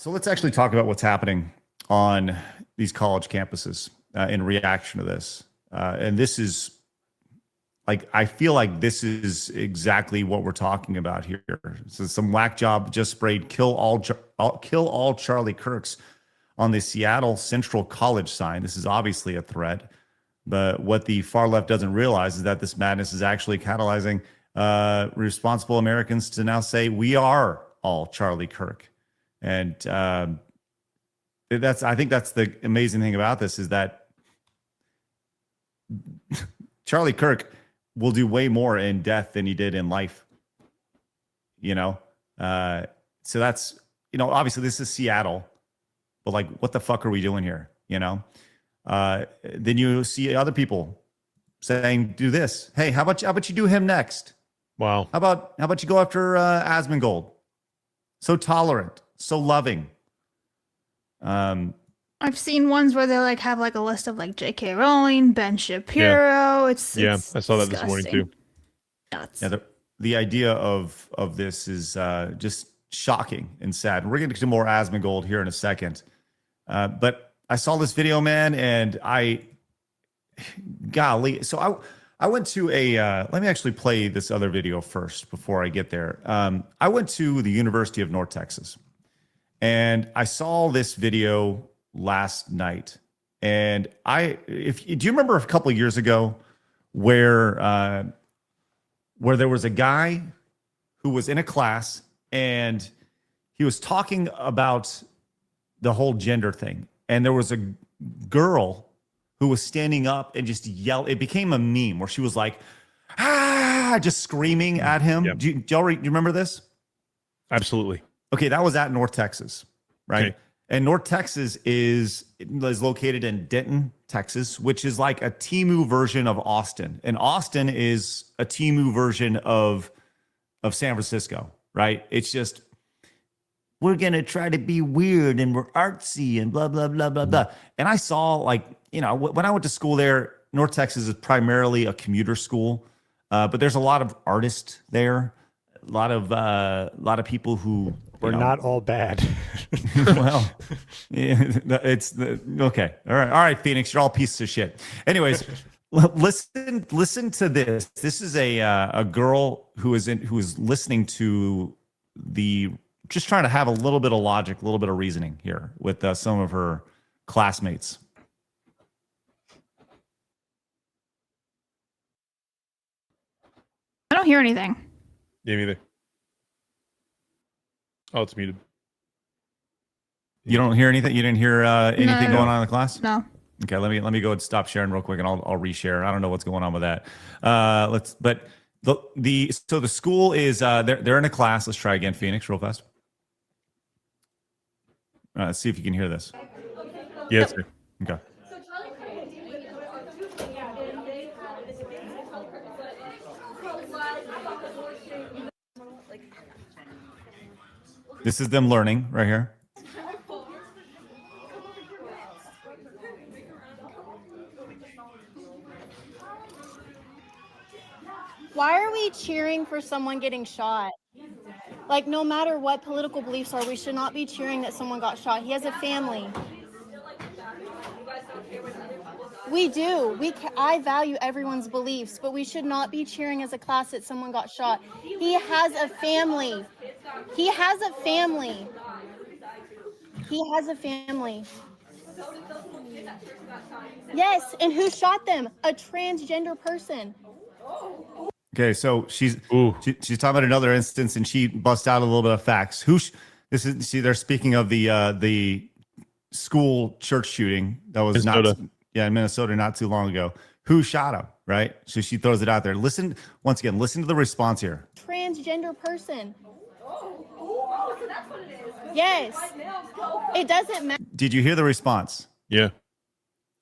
So let's actually talk about what's happening on these college campuses in reaction to this. And this is like, I feel like this is exactly what we're talking about here. So some whack job just sprayed kill all Charlie Kirks on the Seattle Central College sign. This is obviously a threat. But what the far left doesn't realize is that this madness is actually catalyzing responsible Americans to now say, we are all Charlie Kirk. And I think that's the amazing thing about this is that Charlie Kirk will do way more in death than he did in life. So that's, obviously this is Seattle, but like, what the fuck are we doing here? Then you see other people saying, do this. Hey, how about you do him next? Wow. How about you go after Asmongold? So tolerant, so loving. I've seen ones where they like have like a list of like J.K. Rowling, Ben Shapiro. I It's saw that this morning too. Nuts. Yeah, the idea of this is just shocking and sad. We're going to get to more Asmongold here in a second. But I saw this video, man, and golly. So I went to let me actually play this other video first before I get there. I went to the University of North Texas, and I saw this video last night. And do you remember a couple of years ago where there was a guy who was in a class and he was talking about the whole gender thing, and there was a girl who was standing up and just yelled. It became a meme where she was like, just screaming at him. Yep. Do you remember this? Absolutely. Okay, that was at North Texas, right? Okay. And North Texas is located in Denton, Texas, which is like a Temu version of Austin. And Austin is a Temu version of San Francisco, right? It's just, we're going to try to be weird and we're artsy and blah, blah, blah, blah, blah. And I saw when I went to school there, North Texas is primarily a commuter school, but there's a lot of artists there, a lot of people who we're not all bad. Well, yeah, okay. All right, Phoenix, you're all pieces of shit. Anyways, listen to this. This is a girl who is listening to just trying to have a little bit of logic, a little bit of reasoning here with some of her classmates. I don't hear anything. Yeah, me either. Oh, it's muted. You don't hear anything? You didn't hear anything going on in the class? No. Okay, let me go and stop sharing real quick, and I'll reshare. I don't know what's going on with that. So the school is they're in a class. Let's try again, Phoenix, real fast. Let's see if you can hear this. Yes. Okay. This is them learning right here. Why are we cheering for someone getting shot? Like, no matter what political beliefs are, we should not be cheering that someone got shot. He has a family. We do. I value everyone's beliefs, but we should not be cheering as a class that someone got shot. He has a family. He has a family. He has a family. Yes, and who shot them? A transgender person. Okay, so she's talking about another instance, and she busts out a little bit of facts. They're speaking of the school church shooting that was in Minnesota not too long ago. Who shot him, right? So she throws it out there. Listen to the response here. Transgender person. Yes. It doesn't matter. Did you hear the response? Yeah.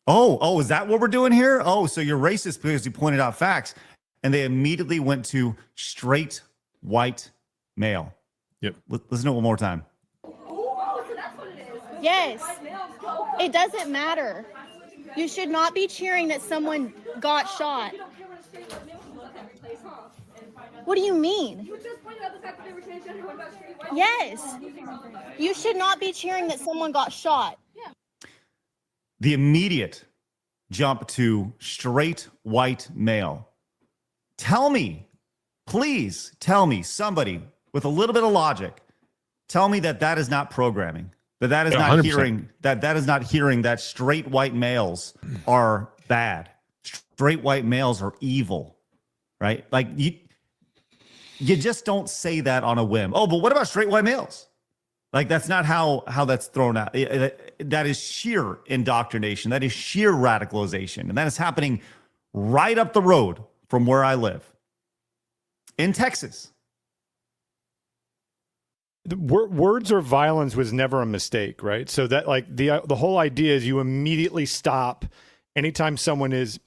Oh, is that what we're doing here? Oh, so you're racist because you pointed out facts. And they immediately went to straight white male. Yep. Listen to it one more time. Yes. It doesn't matter. You should not be cheering that someone got shot. What do you mean? Yes. You should not be cheering that someone got shot. The immediate jump to straight white male. Tell me, please tell me, somebody with a little bit of logic, tell me that that is not programming, that is Yeah, not 100%. hearing, that is not hearing that straight white males are bad. Straight white males are evil, right? Like you just don't say that on a whim. Oh, but what about straight white males? Like that's not how that's thrown out. That is sheer indoctrination. That is sheer radicalization, and that is happening right up the road from where I live in Texas. Words or violence was never a mistake, right? So that like the whole idea is you immediately stop anytime someone is.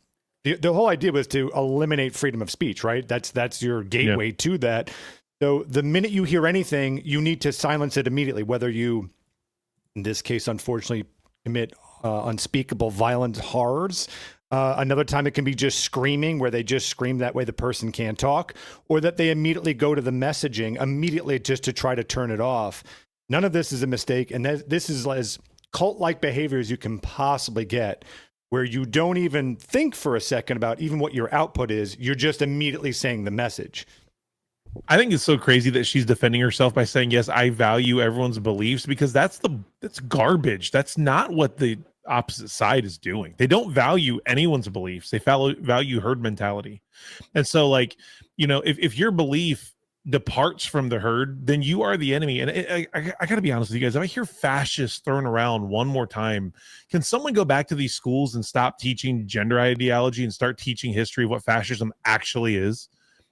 The whole idea was to eliminate freedom of speech, right? That's your gateway to that. So the minute you hear anything, you need to silence it immediately, whether you, in this case, unfortunately, commit unspeakable violent horrors. Another time it can be just screaming, where they just scream that way the person can't talk, or that they immediately go to the messaging immediately just to try to turn it off. None of this is a mistake. And this is as cult-like behavior as you can possibly get, where you don't even think for a second about even what your output is. You're just immediately saying the message. I think it's so crazy that she's defending herself by saying, yes, I value everyone's beliefs, because that's garbage. That's not what the opposite side is doing. They don't value anyone's beliefs. They value herd mentality. And so like, you know, if your belief departs from the herd, then you are the enemy. And I gotta be honest with you guys, if I hear fascists thrown around one more time, can someone go back to these schools and stop teaching gender ideology and start teaching history of what fascism actually is?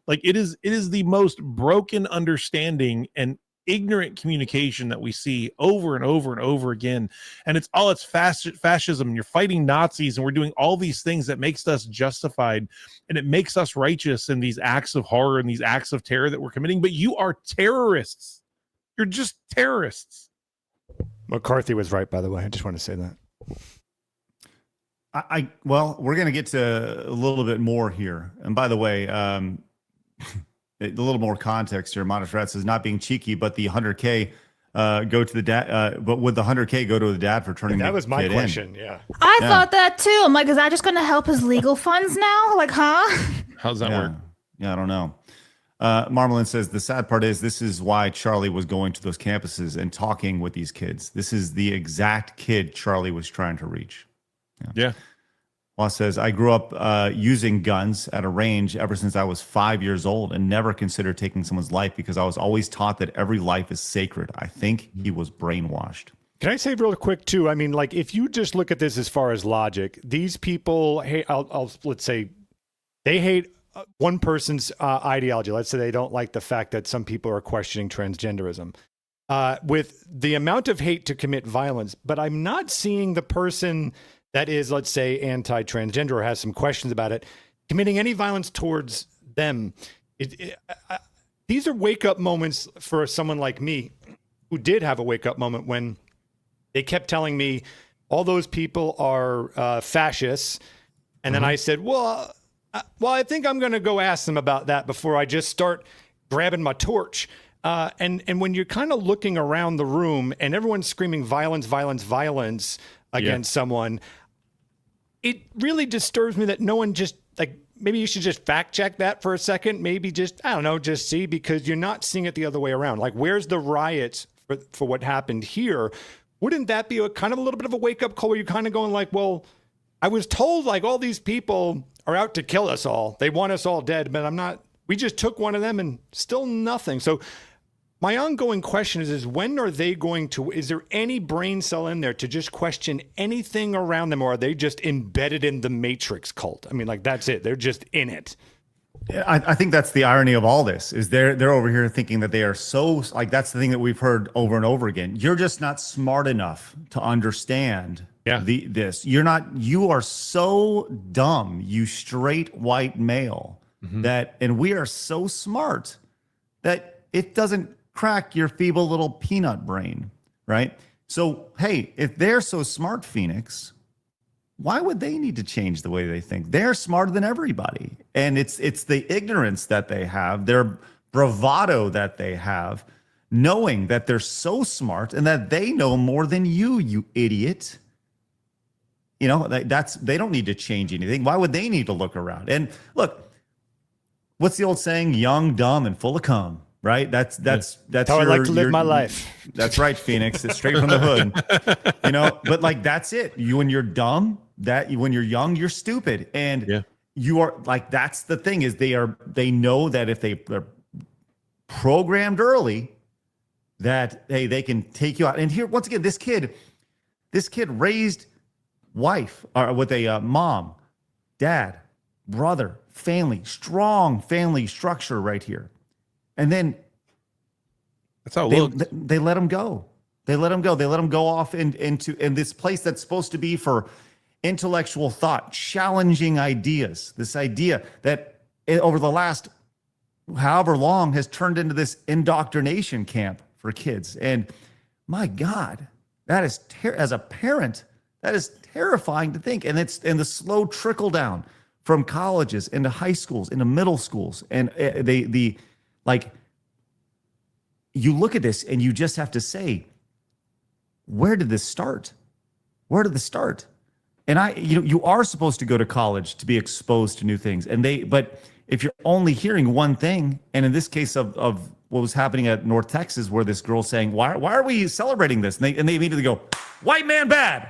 Like it is the most broken understanding and ignorant communication that we see over and over and over again. And it's fascism, and you're fighting Nazis, and we're doing all these things that makes us justified, and it makes us righteous in these acts of horror and these acts of terror that we're committing. But you are terrorists. You're just terrorists. McCarthy was right, by the way. I just want to say that. Well, we're going to get to a little bit more here. And by the way, a little more context here. Montserrat says, not being cheeky, but the 100K go to the dad. But would the 100K go to the dad for turning? That was my kid question. In? Yeah, I thought that too. I'm like, is that just going to help his legal funds now? Like, huh? How's that work? Yeah, I don't know. Marmalin says, the sad part is this is why Charlie was going to those campuses and talking with these kids. This is the exact kid Charlie was trying to reach. Yeah. Well, says, I grew up using guns at a range ever since I was 5 years old and never considered taking someone's life because I was always taught that every life is sacred. I think he was brainwashed. Can I say real quick too? I mean, like if you just look at this as far as logic, these people hate. Let's say they hate one person's ideology. Let's say they don't like the fact that some people are questioning transgenderism. With the amount of hate to commit violence, but I'm not seeing the person that is, let's say, anti-transgender or has some questions about it, committing any violence towards them. These are wake-up moments for someone like me who did have a wake-up moment when they kept telling me all those people are fascists. And then I said, well, I think I'm going to go ask them about that before I just start grabbing my torch. And when you're kind of looking around the room and everyone's screaming violence, violence, violence against someone, it really disturbs me that no one just, like, maybe you should just fact check that for a second. Maybe just, I don't know, just see, because you're not seeing it the other way around. Like, where's the riots for what happened here? Wouldn't that be a kind of a little bit of a wake up call where you're kind of going like, well, I was told like all these people are out to kill us all. They want us all dead, but we just took one of them and still nothing. So my ongoing question is when are they going to, is there any brain cell in there to just question anything around them, or are they just embedded in the Matrix cult? I mean, like, that's it. They're just in it. I think that's the irony of all this is they're over here thinking that they are so, like, that's the thing that we've heard over and over again. You're just not smart enough to understand this. You are so dumb, you straight white male, and we are so smart that it doesn't crack your feeble little peanut brain, right? So, hey, if they're so smart, Phoenix, why would they need to change the way they think? They're smarter than everybody. And it's the ignorance that they have. They're bravado that they have, knowing that they're so smart and that they know more than you idiot. You know, they don't need to change anything. Why would they need to look around? And look, what's the old saying? Young, dumb, and full of cum. Right? That's how I like to live my life. That's right, Phoenix. It's straight from the hood. You know, but like that's it. When you're dumb, when you're young, you're stupid. And you are like, that's the thing, is they know that if they're programmed early, that hey, they can take you out. And here, once again, this kid raised wife with a mom, dad, brother, family, strong family structure right here. And then that's how it looks. They let him go. They let him go. They let him go off into this place that's supposed to be for intellectual thought, challenging ideas. This idea that over the last however long has turned into this indoctrination camp for kids. And my God, that is as a parent, that is terrifying to think. And the slow trickle down from colleges into high schools, into middle schools, and like, you look at this and you just have to say, where did this start? Where did this start? And you are supposed to go to college to be exposed to new things. But if you're only hearing one thing, and in this case of what was happening at North Texas, where this girl's saying, why are we celebrating this? And they immediately go, white man bad.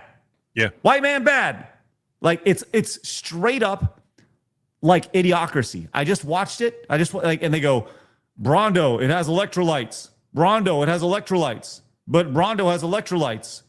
Yeah. White man bad. Like it's straight up like Idiocracy. I just watched it. And they go, Brondo, it has electrolytes. Brondo, it has electrolytes. But Brondo has electrolytes.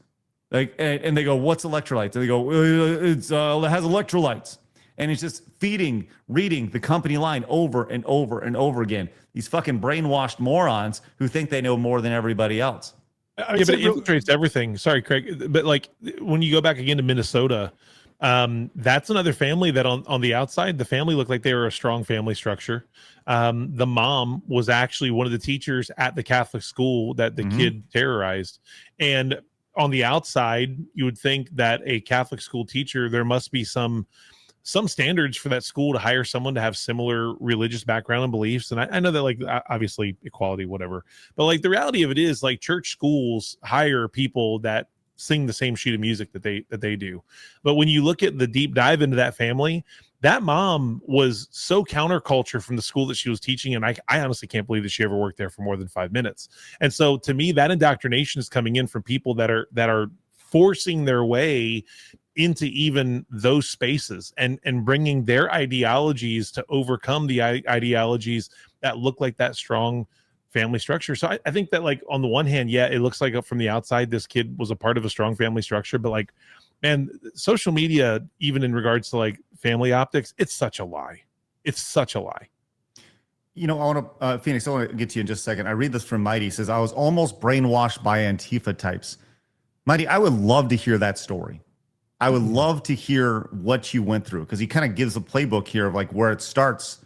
Like, and they go, what's electrolytes? And they go, it has electrolytes. And it's just reading the company line over and over and over again. These fucking brainwashed morons who think they know more than everybody else. But it infiltrates everything. Sorry, Craig. But like when you go back again to Minnesota, that's another family that on the outside, the family looked like they were a strong family structure. The mom was actually one of the teachers at the Catholic school that the kid terrorized. And on the outside, you would think that a Catholic school teacher, there must be some standards for that school to hire someone to have similar religious background and beliefs. And I know that, like, obviously equality, whatever, but like the reality of it is, like, church schools hire people that sing the same sheet of music that they do. But when you look at the deep dive into that family, that mom was so counterculture from the school that she was teaching. And I honestly can't believe that she ever worked there for more than 5 minutes. And so to me, that indoctrination is coming in from people that are forcing their way into even those spaces and bringing their ideologies to overcome the ideologies that look like that strong family structure. So I think that, like, on the one hand, yeah, it looks like from the outside, this kid was a part of a strong family structure, but like, man, social media, even in regards to like family optics, it's such a lie. It's such a lie. You know, I want to, Phoenix, I want to get to you in just a second. I read this from Mighty. He says, I was almost brainwashed by Antifa types. Mighty, I would love to hear that story. I would love to hear what you went through, because he kind of gives a playbook here of like where it starts.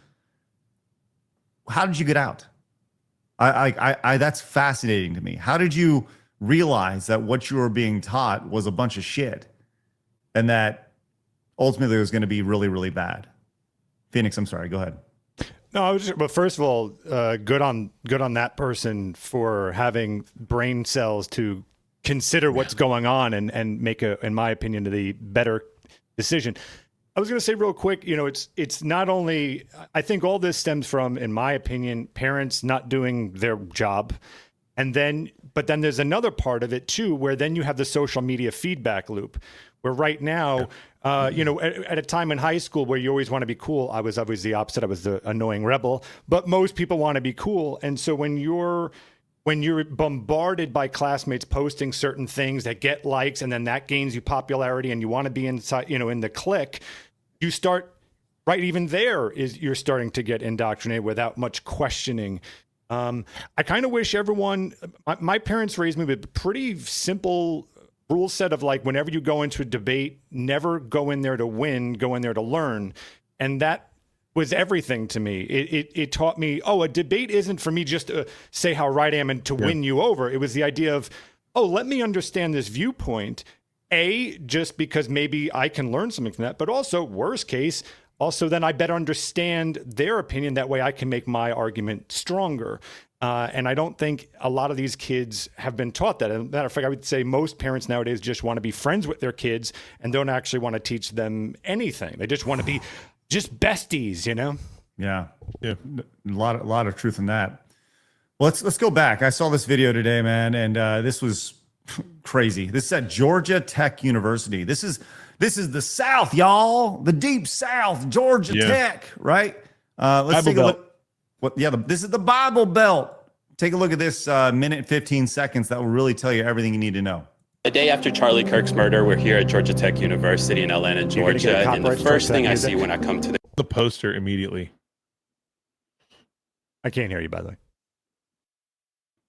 How did you get out? I that's fascinating to me. How did you realize that what you were being taught was a bunch of shit, and that ultimately it was going to be really, really bad? Phoenix, I'm sorry. Go ahead. No, but first of all, good on that person for having brain cells to consider what's going on and make in my opinion, the better decision. I was going to say real quick, you know, it's not only, I think all this stems from, in my opinion, parents not doing their job. But then there's another part of it too, where then you have the social media feedback loop, where right now, you know, at a time in high school where you always want to be cool, I was always the opposite. I was the annoying rebel, but most people want to be cool. And so when you're bombarded by classmates posting certain things that get likes, and then that gains you popularity, and you want to be inside, you know, in the clique, you start, right, even there you're starting to get indoctrinated without much questioning. I kind of wish everyone, my parents raised me with a pretty simple rule set of, like, whenever you go into a debate, never go in there to win, go in there to learn. And that was everything to me. It taught me, a debate isn't for me just to say how right I am and to win you over. It was the idea of, let me understand this viewpoint, just because maybe I can learn something from that, but also, worst case, Also, then I better understand their opinion. That way I can make my argument stronger. And I don't think a lot of these kids have been taught that. As a matter of fact, I would say most parents nowadays just want to be friends with their kids and don't actually want to teach them anything. They just want to be just besties, you know? Yeah. Yeah. A lot of truth in that. Well, let's go back. I saw this video today, man, and this was crazy. This is at Georgia Tech University. This is the South, y'all. The deep South, Georgia Tech, right? Let's take a look. This is the Bible Belt. Take a look at this minute 15 seconds. That will really tell you everything you need to know. The day after Charlie Kirk's murder, we're here at Georgia Tech University in Atlanta, Georgia, and the first thing I see when I come to The poster immediately. I can't hear you, by the way.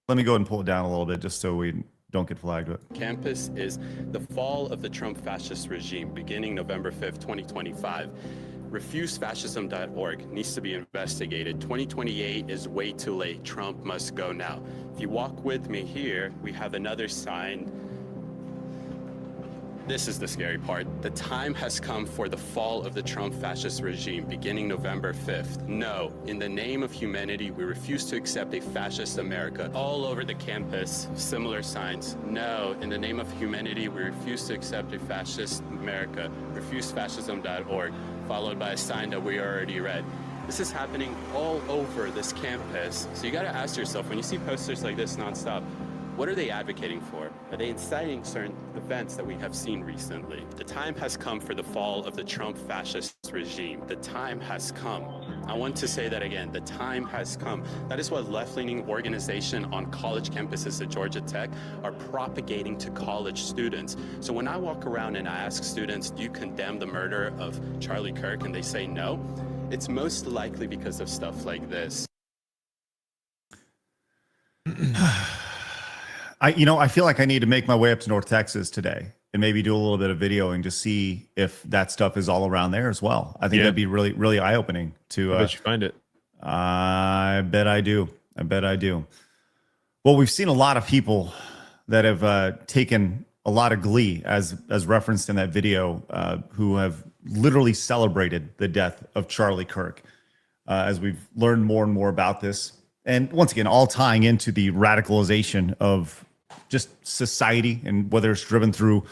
Let me go ahead and pull it down a little bit just so we don't get flagged with. campus is the fall of the Trump fascist regime beginning November 5th, 2025. RefuseFascism.org needs to be investigated. 2028 is way too late. Trump must go now. If you walk with me here, we have another sign. This is the scary part. The time has come for the fall of the Trump fascist regime beginning November 5th. No, in the name of humanity, we refuse to accept a fascist America. All over the campus, similar signs. No, in the name of humanity, we refuse to accept a fascist America. RefuseFascism.org, followed by a sign that we already read. This is happening all over this campus. So you gotta ask yourself, when you see posters like this nonstop, what are they advocating for? Are they inciting certain events that we have seen recently? The time has come for the fall of the Trump fascist regime. The time has come. I want to say that again. The time has come. That is what left-leaning organizations on college campuses at Georgia Tech are propagating to college students. So when I walk around and I ask students, do you condemn the murder of Charlie Kirk? And they say no, it's most likely because of stuff like this. I feel like I need to make my way up to North Texas today and maybe do a little bit of videoing to see if that stuff is all around there as well. I think that'd be really, really eye-opening to. I bet you find it. I bet I do. Well, we've seen a lot of people that have taken a lot of glee, as referenced in that video, who have literally celebrated the death of Charlie Kirk. As we've learned more and more about this, and once again, all tying into the radicalization of just society, and whether it's driven through,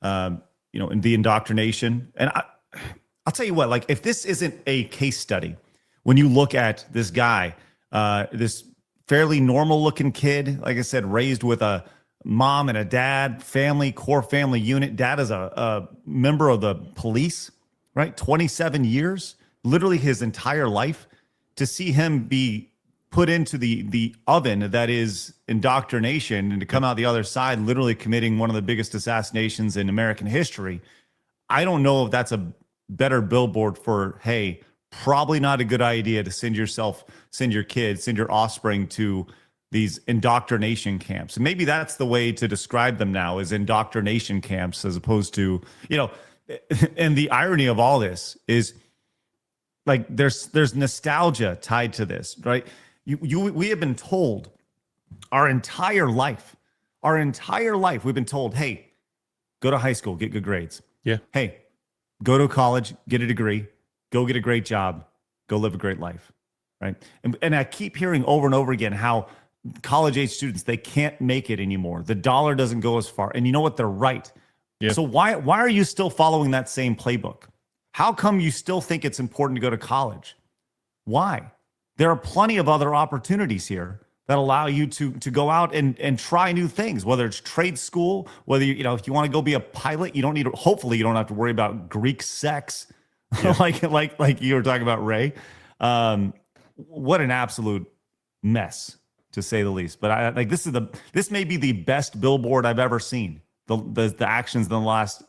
in the indoctrination. And I'll tell you what, like, if this isn't a case study, when you look at this guy, this fairly normal looking kid, like I said, raised with a mom and a dad, core family unit. Dad is a member of the police, right? 27 years, literally his entire life. To see him be put into the oven that is indoctrination, and to come out the other side literally committing one of the biggest assassinations in American history. I don't know if that's a better billboard for, hey, probably not a good idea to send your kids, send your offspring to these indoctrination camps. And maybe that's the way to describe them now, is indoctrination camps, as opposed to, and the irony of all this is, like, there's nostalgia tied to this, right? We have been told our entire life, we've been told, hey, go to high school, get good grades. Yeah. Hey, go to college, get a degree, go get a great job, go live a great life, right? And I keep hearing over and over again how college age students, they can't make it anymore. The dollar doesn't go as far. And you know what? They're right. Yeah. So why are you still following that same playbook? How come you still think it's important to go to college? Why? There are plenty of other opportunities here that allow you to go out and try new things, whether it's trade school, whether if you want to go be a pilot, hopefully you don't have to worry about Greek sex, yeah. like you were talking about, Ray. What an absolute mess, to say the least. But this may be the best billboard I've ever seen. The actions in the last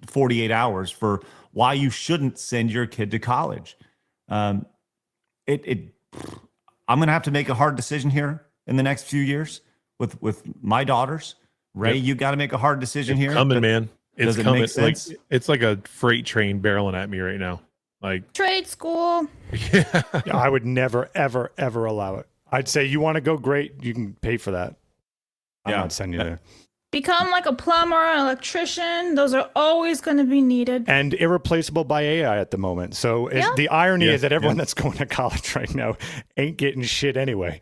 48 hours for why you shouldn't send your kid to college. I'm going to have to make a hard decision here in the next few years with my daughters. Ray, you got to make a hard decision here. Coming, man. It's coming. Make sense? Like, it's like a freight train barreling at me right now. Like, Trade school. yeah. I would never, ever, ever allow it. I'd say, you want to go, great, you can pay for that. I'm not sending you there. Become like a plumber, an electrician. Those are always going to be needed. And irreplaceable by AI at the moment. So Yeah. the irony Yeah, is that everyone yeah. that's going to college right now ain't getting shit anyway.